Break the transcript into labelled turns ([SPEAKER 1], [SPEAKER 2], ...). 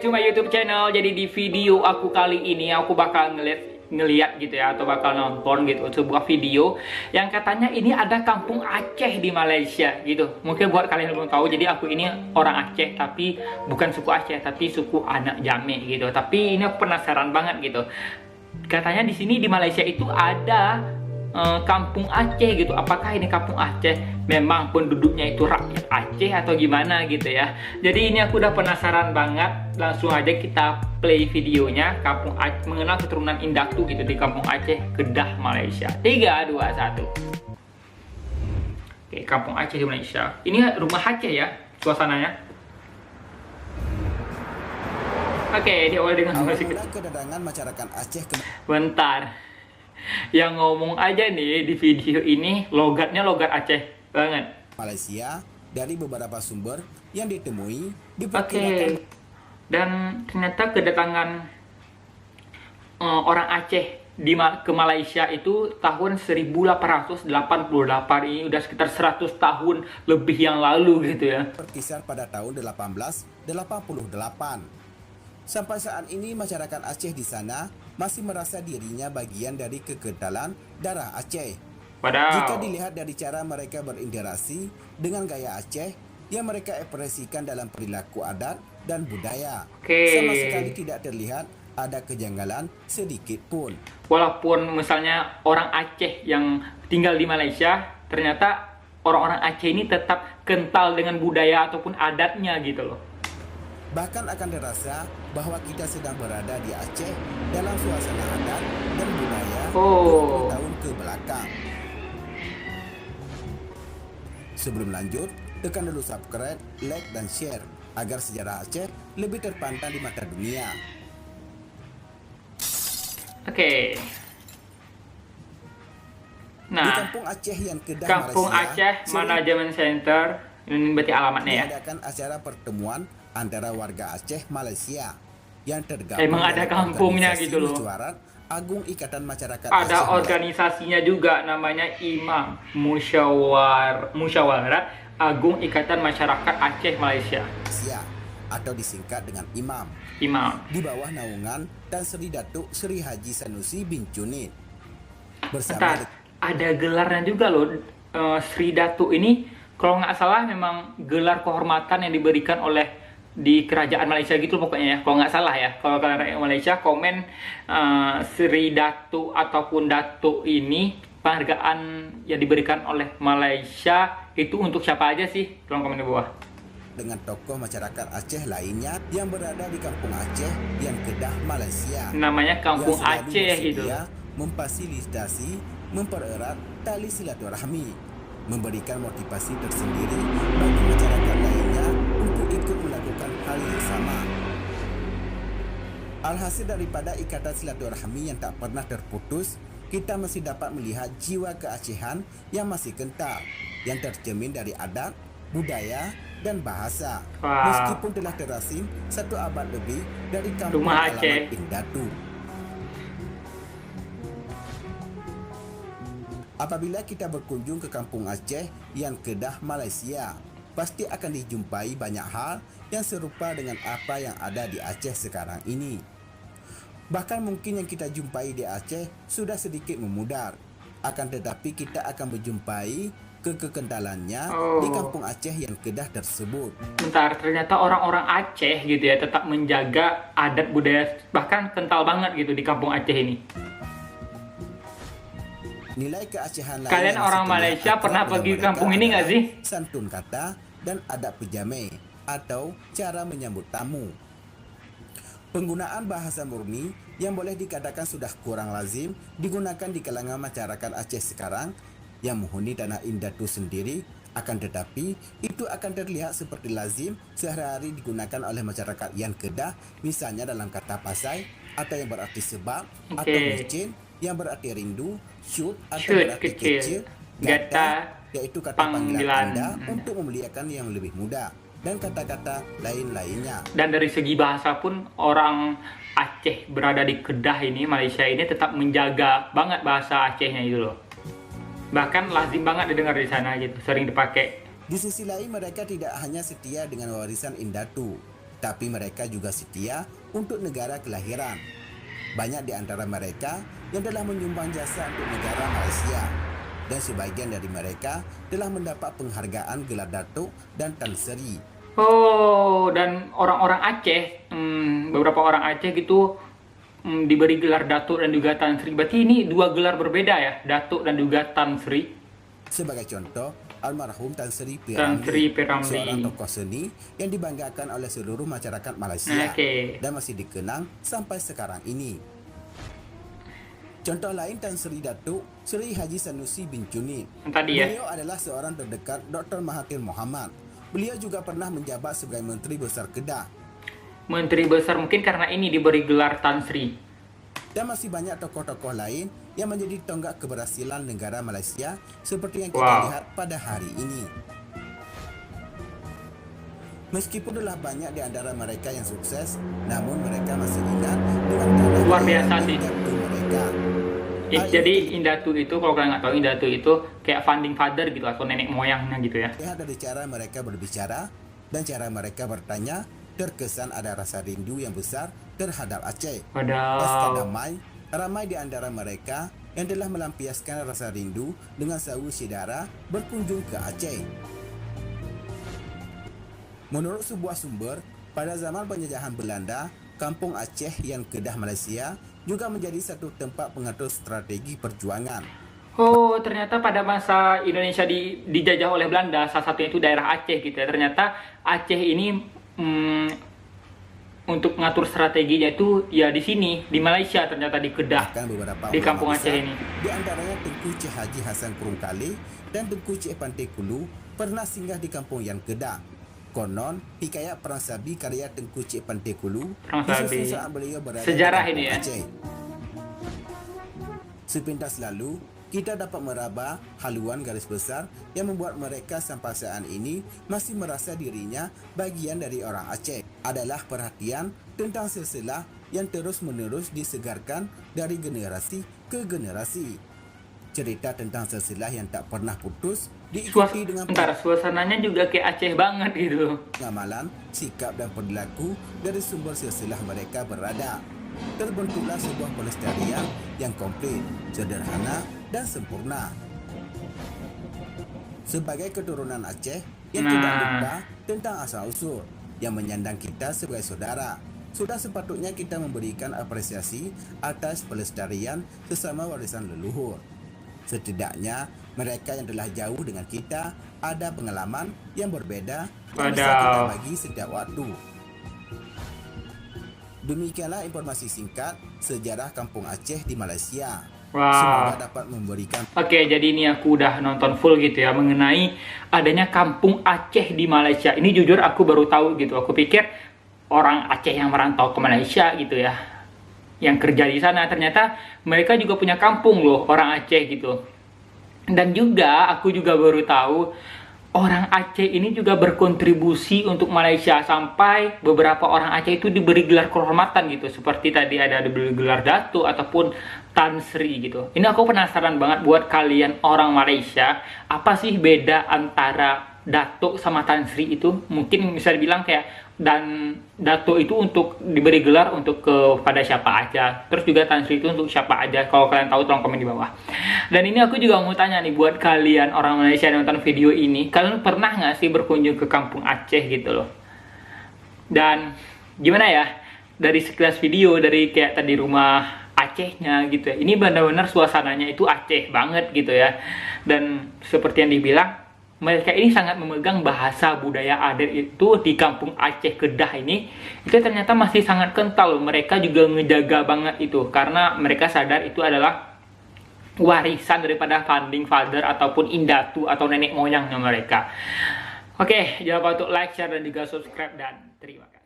[SPEAKER 1] back to my YouTube channel. Jadi di video aku kali ini aku bakal ngeliat gitu ya, atau bakal nonton gitu sebuah video yang katanya ini ada kampung Aceh di Malaysia gitu. Mungkin buat kalian yang belum tahu, jadi aku ini orang Aceh, tapi bukan suku Aceh, tapi suku anak Jamek gitu. Tapi ini aku penasaran banget gitu. Katanya di sini di Malaysia itu ada kampung Aceh gitu. Apakah ini kampung Aceh memang penduduknya itu rakyat Aceh atau gimana gitu ya. Jadi ini aku udah penasaran banget. Langsung aja kita play videonya. Kampung Aceh, mengenal keturunan Indatu gitu di kampung Aceh, Kedah, Malaysia. 3, 2, 1. Oke, kampung Aceh di Malaysia. Ini rumah Aceh ya suasananya. Oke, diawali dengan musik.
[SPEAKER 2] Kedatangan masyarakat Aceh
[SPEAKER 1] Bentar. Yang ngomong aja nih di video ini logatnya logat Aceh banget.
[SPEAKER 2] Malaysia dari beberapa sumber yang ditemui
[SPEAKER 1] Oke.
[SPEAKER 2] diperkirakan.
[SPEAKER 1] Dan ternyata kedatangan orang Aceh ke Malaysia itu tahun 1888. Ini udah sekitar 100 tahun lebih yang lalu gitu ya.
[SPEAKER 2] Berkisar pada tahun 1888. Sampai saat ini masyarakat Aceh di sana masih merasa dirinya bagian dari kekentalan darah Aceh. Jika dilihat dari cara mereka berinteraksi dengan gaya Aceh yang mereka ekspresikan dalam perilaku adat dan budaya, sama sekali tidak terlihat ada kejanggalan sedikit pun.
[SPEAKER 1] Walaupun misalnya orang Aceh yang tinggal di Malaysia, ternyata orang-orang Aceh ini tetap kental dengan budaya ataupun adatnya gitu loh.
[SPEAKER 2] Bahkan akan terasa bahwa kita sedang berada di Aceh dalam suasana adat dan budaya 20 tahun ke belakang. Sebelum lanjut, tekan dulu subscribe, like, dan share agar sejarah Aceh lebih terpantau di mata dunia.
[SPEAKER 1] Oke. Nah,
[SPEAKER 2] di kampung Aceh yang Kedah,
[SPEAKER 1] Kampung
[SPEAKER 2] Malaysia,
[SPEAKER 1] Aceh Management Center. Ini berarti alamatnya ya.
[SPEAKER 2] Mengadakan acara pertemuan antara warga Aceh Malaysia yang tergabung.
[SPEAKER 1] Emang ada kampungnya gitu loh.
[SPEAKER 2] Musyawarat Agung Ikatan Masyarakat
[SPEAKER 1] Ada
[SPEAKER 2] Aceh
[SPEAKER 1] organisasinya juga, namanya Imam Musyawarat Agung Ikatan Masyarakat Aceh Malaysia.
[SPEAKER 2] Atau disingkat dengan Imam. Di bawah naungan Tan Sri Datuk Sri Haji Sanusi bin Cunit. Bersama
[SPEAKER 1] ada gelarnya juga loh. Sri Datuk ini kalau nggak salah memang gelar kehormatan yang diberikan oleh di kerajaan Malaysia gitu pokoknya ya, kalau nggak salah ya. Kalau kalian Malaysia komen Sri Datuk ataupun Datuk ini penghargaan yang diberikan oleh Malaysia itu untuk siapa aja sih? Tolong komen di bawah.
[SPEAKER 2] Dengan tokoh masyarakat Aceh lainnya yang berada di kampung Aceh yang Kedah, Malaysia.
[SPEAKER 1] Namanya kampung Aceh gitu.
[SPEAKER 2] Memfasilitasi, mempererat tali silaturahmi, memberikan motivasi tersendiri bagi masyarakat lainnya untuk ikut melakukan hal yang sama. Alhasil daripada ikatan silaturahmi yang tak pernah terputus, kita masih dapat melihat jiwa keacehan yang masih kental, yang tercermin dari adat, budaya, dan bahasa. Meskipun telah terasing 1 abad lebih dari kampung halaman Indatu. Apabila kita berkunjung ke kampung Aceh yang Kedah, Malaysia, pasti akan dijumpai banyak hal yang serupa dengan apa yang ada di Aceh sekarang ini. Bahkan mungkin yang kita jumpai di Aceh sudah sedikit memudar. Akan tetapi kita akan berjumpai kekentalannya di kampung Aceh yang Kedah tersebut.
[SPEAKER 1] Bentar, ternyata orang-orang Aceh gitu ya tetap menjaga adat budaya, bahkan kental banget gitu di kampung Aceh ini.
[SPEAKER 2] Nilai keacehan lain.
[SPEAKER 1] Kalian orang Malaysia pernah pergi ke kampung ini nggak sih?
[SPEAKER 2] Santun kata dan adat pejame atau cara menyambut tamu. Penggunaan bahasa murni yang boleh dikatakan sudah kurang lazim digunakan di kalangan masyarakat Aceh sekarang yang menghuni tanah Indatu sendiri. Akan tetapi itu akan terlihat seperti lazim sehari-hari digunakan oleh masyarakat yang Kedah, misalnya dalam kata pasai atau yang berarti sebab, atau micin yang berarti rindu, shoot atau berarti kecil, gata yaitu kata panggilan Anda untuk memuliakan yang lebih muda, dan kata-kata lain-lainnya. Dan
[SPEAKER 1] dari segi bahasa pun orang Aceh berada di Kedah ini, Malaysia ini tetap menjaga banget bahasa Acehnya itu loh. Bahkan lazim banget didengar di sana gitu, sering dipakai.
[SPEAKER 2] Di sisi lain mereka tidak hanya setia dengan warisan Indatu, tapi mereka juga setia untuk negara kelahiran. Banyak di antara mereka yang telah menyumbang jasa untuk negara Malaysia, dan sebahagian dari mereka telah mendapat penghargaan gelar Datuk dan Tan Sri.
[SPEAKER 1] Oh, dan orang-orang Aceh, beberapa orang Aceh gitu diberi gelar Datuk dan juga Tan Sri. Berarti ini dua gelar berbeda ya, Datuk dan juga Tan Sri.
[SPEAKER 2] Sebagai contoh, almarhum Tan Sri P.
[SPEAKER 1] Tan Sri P. Ramlee,
[SPEAKER 2] seorang tokoh seni yang dibanggakan oleh seluruh masyarakat Malaysia dan masih dikenang sampai sekarang ini. Contoh lain Tan Sri Datuk Sri Haji Sanusi bin Cunit.
[SPEAKER 1] Tadi ya.
[SPEAKER 2] Beliau adalah seorang terdekat Dr. Mahathir Mohamad. Beliau juga pernah menjabat sebagai Menteri Besar Kedah.
[SPEAKER 1] Menteri Besar mungkin karena ini diberi gelar Tan Sri.
[SPEAKER 2] Dan masih banyak tokoh-tokoh lain yang menjadi tonggak keberhasilan negara Malaysia seperti yang kita lihat pada hari ini. Meskipun telah banyak di antara mereka yang sukses, namun mereka masih ingat dengan
[SPEAKER 1] luar biasa sih
[SPEAKER 2] mereka.
[SPEAKER 1] Jadi Indatu itu, kalau kalian nggak tahu, Indatu itu kayak founding father gitu atau nenek moyangnya gitu ya.
[SPEAKER 2] Lihat dari cara mereka berbicara dan cara mereka bertanya, terkesan ada rasa rindu yang besar terhadap Aceh. Pasca damai, ramai di antara mereka yang telah melampiaskan rasa rindu dengan sawu saudara berkunjung ke Aceh. Menurut sebuah sumber, pada zaman penjajahan Belanda, Kampung Aceh yang Kedah Malaysia juga menjadi satu tempat pengatur strategi perjuangan.
[SPEAKER 1] Oh, ternyata pada masa Indonesia dijajah oleh Belanda, salah satunya itu daerah Aceh gitu ya. Ternyata Aceh ini untuk mengatur strateginya itu ya di sini, di Malaysia, ternyata di Kedah, di Kampung Aceh ini.
[SPEAKER 2] Di antaranya Tengku Cik Haji Hasan Kurungkali dan Tengku Cik Pantai Kulu pernah singgah di Kampung yang Kedah. Konon, hikayat Perang Sabi karya Tengku Cik Pantai Kulu disusun saat beliau berada
[SPEAKER 1] sejarah
[SPEAKER 2] di
[SPEAKER 1] ini ya.
[SPEAKER 2] Aceh. Sepintas lalu, kita dapat meraba haluan garis besar yang membuat mereka sampai saat ini masih merasa dirinya bagian dari orang Aceh. Adalah perhatian tentang silsilah yang terus-menerus disegarkan dari generasi ke generasi. Cerita tentang silsilah yang tak pernah putus diikuti dengan
[SPEAKER 1] suasananya juga kayak Aceh banget gitu.
[SPEAKER 2] Pengamalan, sikap dan perilaku dari sumber silsilah mereka berada. Terbentuklah sebuah pelestarian yang komplit, sederhana dan sempurna. Sebagai keturunan Aceh yang tidak lupa tentang asal-usul yang menyandang kita sebagai saudara, sudah sepatutnya kita memberikan apresiasi atas pelestarian sesama warisan leluhur. Setidaknya mereka yang telah jauh dengan kita ada pengalaman yang berbeda yang bisa kita bagi setiap waktu. Demikianlah informasi singkat sejarah Kampung Aceh di Malaysia. Semoga dapat memberikan.
[SPEAKER 1] Oke, jadi ini aku udah nonton full gitu ya mengenai adanya Kampung Aceh di Malaysia. Ini jujur aku baru tahu gitu. Aku pikir orang Aceh yang merantau ke Malaysia gitu ya, yang kerja di sana, ternyata mereka juga punya kampung loh, orang Aceh gitu. Dan juga aku juga baru tahu orang Aceh ini juga berkontribusi untuk Malaysia, sampai beberapa orang Aceh itu diberi gelar kehormatan gitu, seperti tadi ada diberi gelar Datuk ataupun Tan Sri gitu. Ini aku penasaran banget buat kalian orang Malaysia, apa sih beda antara Datuk sama Tan Sri itu? Mungkin bisa dibilang kayak, dan Datuk itu untuk diberi gelar untuk kepada siapa aja, terus juga Tan Sri itu untuk siapa aja. Kalau kalian tahu tolong komen di bawah. Dan ini aku juga mau tanya nih buat kalian orang Malaysia yang nonton video ini, kalian pernah nggak sih berkunjung ke Kampung Aceh gitu loh? Dan gimana ya, dari sekilas video, dari kayak tadi rumah Acehnya gitu ya, ini benar-benar suasananya itu Aceh banget gitu ya. Dan seperti yang dibilang, mereka ini sangat memegang bahasa budaya adat itu di Kampung Aceh Kedah ini, itu ternyata masih sangat kental. Mereka juga ngejaga banget itu, karena mereka sadar itu adalah warisan daripada founding father ataupun indatu atau nenek moyangnya mereka. Oke, jangan lupa untuk like, share, dan juga subscribe, dan terima kasih.